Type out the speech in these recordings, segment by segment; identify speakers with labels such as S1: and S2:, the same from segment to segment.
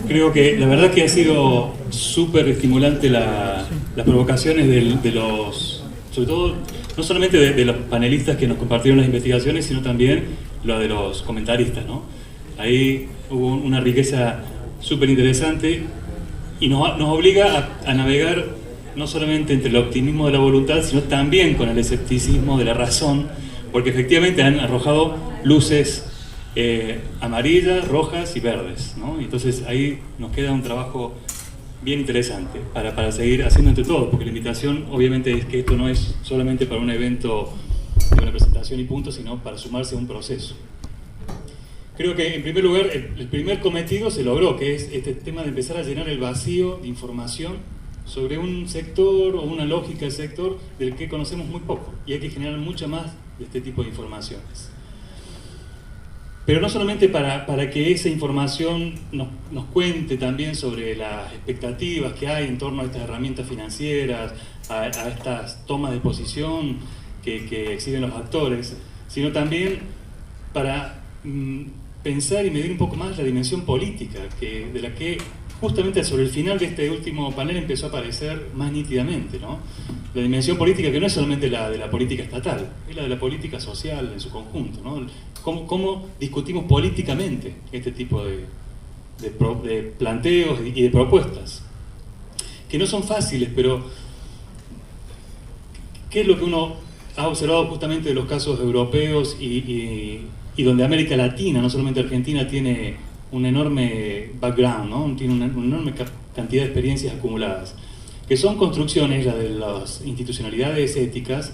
S1: Creo que la verdad que ha sido súper estimulante las provocaciones de los, sobre todo, no solamente de los panelistas que nos compartieron las investigaciones, sino también lo de los comentaristas, ¿no? Ahí hubo una riqueza súper interesante y nos obliga a navegar no solamente entre el optimismo de la voluntad, sino también con el escepticismo de la razón, porque efectivamente han arrojado luces amarillas, rojas y verdes, ¿no? Entonces ahí nos queda un trabajo bien interesante para seguir haciendo entre todos, porque la invitación obviamente es que esto no es solamente para un evento de una presentación y punto, sino para sumarse a un proceso. Creo que en primer lugar el primer cometido se logró, que es este tema de empezar a llenar el vacío de información sobre un sector o una lógica del sector del que conocemos muy poco, y hay que generar mucha más de este tipo de informaciones. Pero no solamente para que esa información nos cuente también sobre las expectativas que hay en torno a estas herramientas financieras, a estas tomas de posición que exhiben los actores, sino también para pensar y medir un poco más la dimensión política, de la que justamente sobre el final de este último panel empezó a aparecer más nítidamente, ¿no? La dimensión política que no es solamente la de la política estatal, es la de la política social en su conjunto, ¿no? Cómo discutimos políticamente este tipo de planteos y de propuestas, que no son fáciles, pero ¿qué es lo que uno ha observado justamente de los casos europeos y donde América Latina, no solamente Argentina, tiene un enorme background, ¿no? Tiene una enorme cantidad de experiencias acumuladas, que son construcciones, la de las institucionalidades éticas,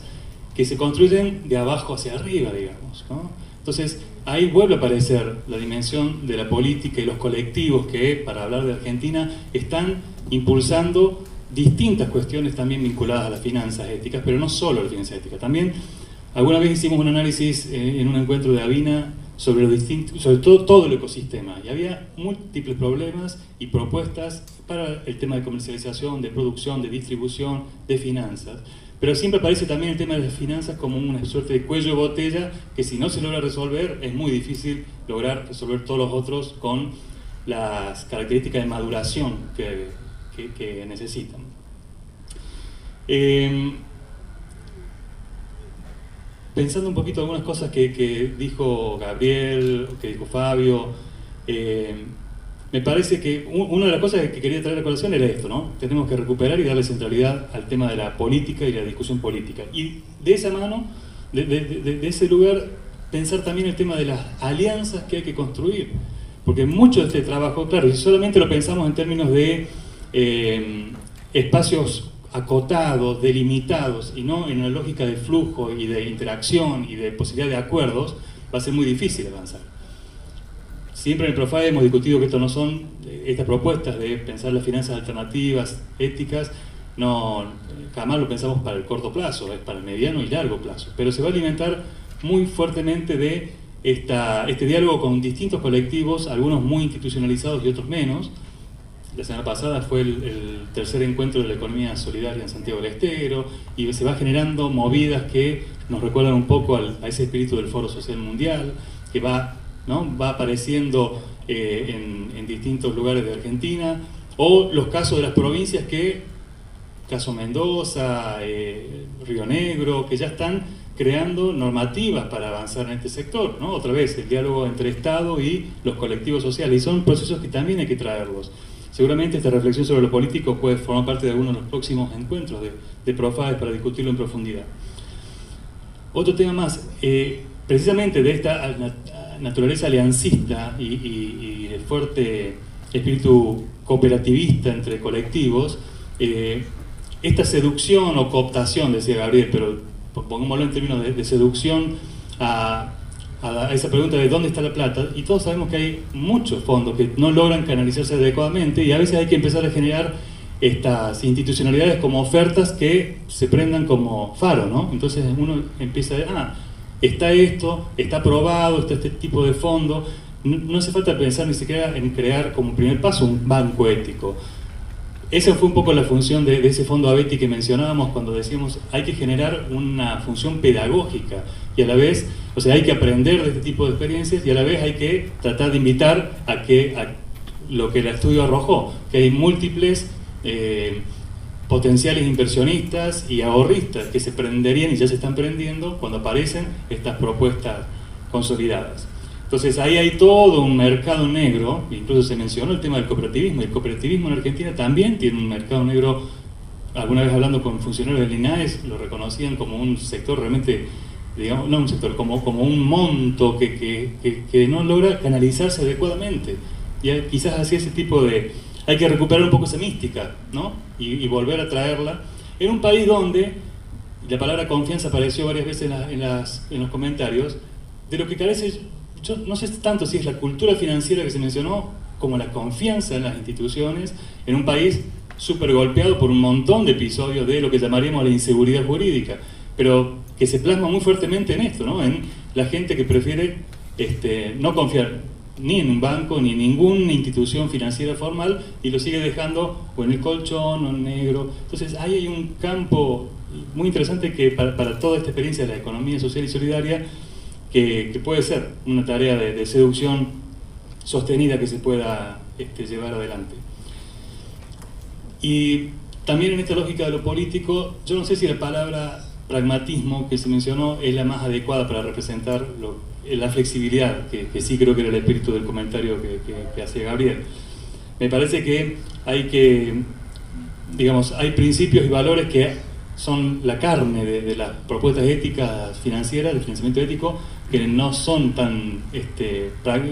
S1: que se construyen de abajo hacia arriba, digamos, ¿no? Entonces, ahí vuelve a aparecer la dimensión de la política y los colectivos que, para hablar de Argentina, están impulsando distintas cuestiones también vinculadas a las finanzas éticas, pero no solo a las finanzas éticas. También, alguna vez hicimos un análisis en un encuentro de Avina sobre todo el ecosistema, y había múltiples problemas y propuestas para el tema de comercialización, de producción, de distribución, de finanzas. Pero siempre aparece también el tema de las finanzas como una suerte de cuello de botella que, si no se logra resolver, es muy difícil lograr resolver todos los otros con las características de maduración que necesitan. Pensando un poquito algunas cosas que dijo Gabriel, que dijo Fabio, me parece que una de las cosas que quería traer a colación era esto, ¿no? Tenemos que recuperar y darle centralidad al tema de la política y la discusión política. Y de esa mano, de ese lugar, pensar también el tema de las alianzas que hay que construir. Porque mucho de este trabajo, claro, si solamente lo pensamos en términos de espacios acotados, delimitados, y no en una lógica de flujo y de interacción y de posibilidad de acuerdos, va a ser muy difícil avanzar. Siempre en el Profae hemos discutido que estas propuestas de pensar las finanzas alternativas, éticas, jamás lo pensamos para el corto plazo, es para el mediano y largo plazo, pero se va a alimentar muy fuertemente de este diálogo con distintos colectivos, algunos muy institucionalizados y otros menos. La semana pasada fue el tercer encuentro de la economía solidaria en Santiago del Estero, y se va generando movidas que nos recuerdan un poco a ese espíritu del Foro Social Mundial, que va apareciendo en distintos lugares de Argentina, o los casos de las provincias caso Mendoza, Río Negro, que ya están creando normativas para avanzar en este sector, ¿no? Otra vez, el diálogo entre Estado y los colectivos sociales, y son procesos que también hay que traerlos. Seguramente esta reflexión sobre lo político puede formar parte de alguno de los próximos encuentros de Profae para discutirlo en profundidad. Otro tema más, precisamente de esta naturaleza aliancista y el fuerte espíritu cooperativista entre colectivos, esta seducción o cooptación, decía Gabriel, pero pongámoslo en términos de seducción a a esa pregunta de dónde está la plata, y todos sabemos que hay muchos fondos que no logran canalizarse adecuadamente, y a veces hay que empezar a generar estas institucionalidades como ofertas que se prendan como faro, ¿no? Entonces uno empieza a decir, está esto, está aprobado, está este tipo de fondo. No hace falta pensar ni siquiera en crear como primer paso un banco ético. Esa fue un poco la función de ese fondo ABETI que mencionábamos cuando decíamos hay que generar una función pedagógica y a la vez, o sea, hay que aprender de este tipo de experiencias y a la vez hay que tratar de invitar a lo que el estudio arrojó, que hay múltiples potenciales inversionistas y ahorristas que se prenderían y ya se están prendiendo cuando aparecen estas propuestas consolidadas. Entonces ahí hay todo un mercado negro, incluso se mencionó el tema del cooperativismo. El cooperativismo en Argentina también tiene un mercado negro. Alguna vez hablando con funcionarios del INAES lo reconocían como un sector realmente, digamos, no un sector, como un monto que no logra canalizarse adecuadamente. Y quizás así ese tipo de... Hay que recuperar un poco esa mística, ¿no? Y volver a traerla en un país donde la palabra confianza apareció varias veces en los comentarios, de lo que carece. Yo no sé tanto si es la cultura financiera que se mencionó como la confianza en las instituciones en un país súper golpeado por un montón de episodios de lo que llamaríamos la inseguridad jurídica, pero que se plasma muy fuertemente en esto, ¿no? En la gente que prefiere no confiar ni en un banco ni en ninguna institución financiera formal y lo sigue dejando o en el colchón o en negro. Entonces ahí hay un campo muy interesante que para toda esta experiencia de la economía social y solidaria que puede ser una tarea de seducción sostenida que se pueda llevar adelante. Y también en esta lógica de lo político, yo no sé si la palabra pragmatismo que se mencionó es la más adecuada para representar la flexibilidad, que sí creo que era el espíritu del comentario que hacía Gabriel. Me parece que hay principios y valores que son la carne de las propuestas éticas financieras, de financiamiento ético, que no son tan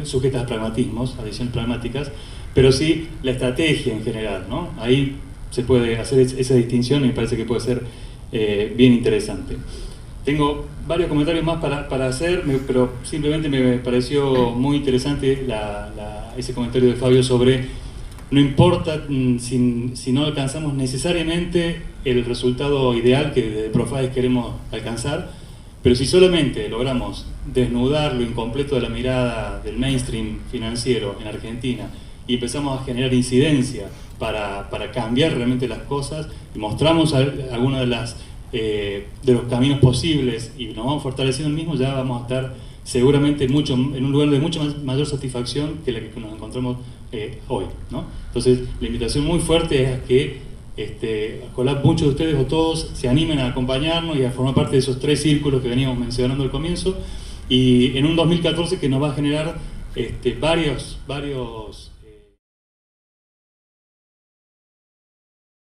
S1: sujetas a pragmatismos, a decisiones pragmáticas, pero sí la estrategia en general, ¿no? Ahí se puede hacer esa distinción y me parece que puede ser bien interesante. Tengo varios comentarios más para hacer, pero simplemente me pareció muy interesante ese comentario de Fabio sobre no importa si no alcanzamos necesariamente el resultado ideal que desde Profades queremos alcanzar, pero si solamente logramos desnudar lo incompleto de la mirada del mainstream financiero en Argentina y empezamos a generar incidencia para cambiar realmente las cosas y mostramos algunos de los caminos posibles y nos vamos fortaleciendo el mismo, ya vamos a estar seguramente en un lugar de mucha mayor satisfacción que la que nos encontramos hoy, ¿no? Entonces la invitación muy fuerte es a que ojalá muchos de ustedes o todos se animen a acompañarnos y a formar parte de esos 3 círculos que veníamos mencionando al comienzo y en un 2014 que nos va a generar varios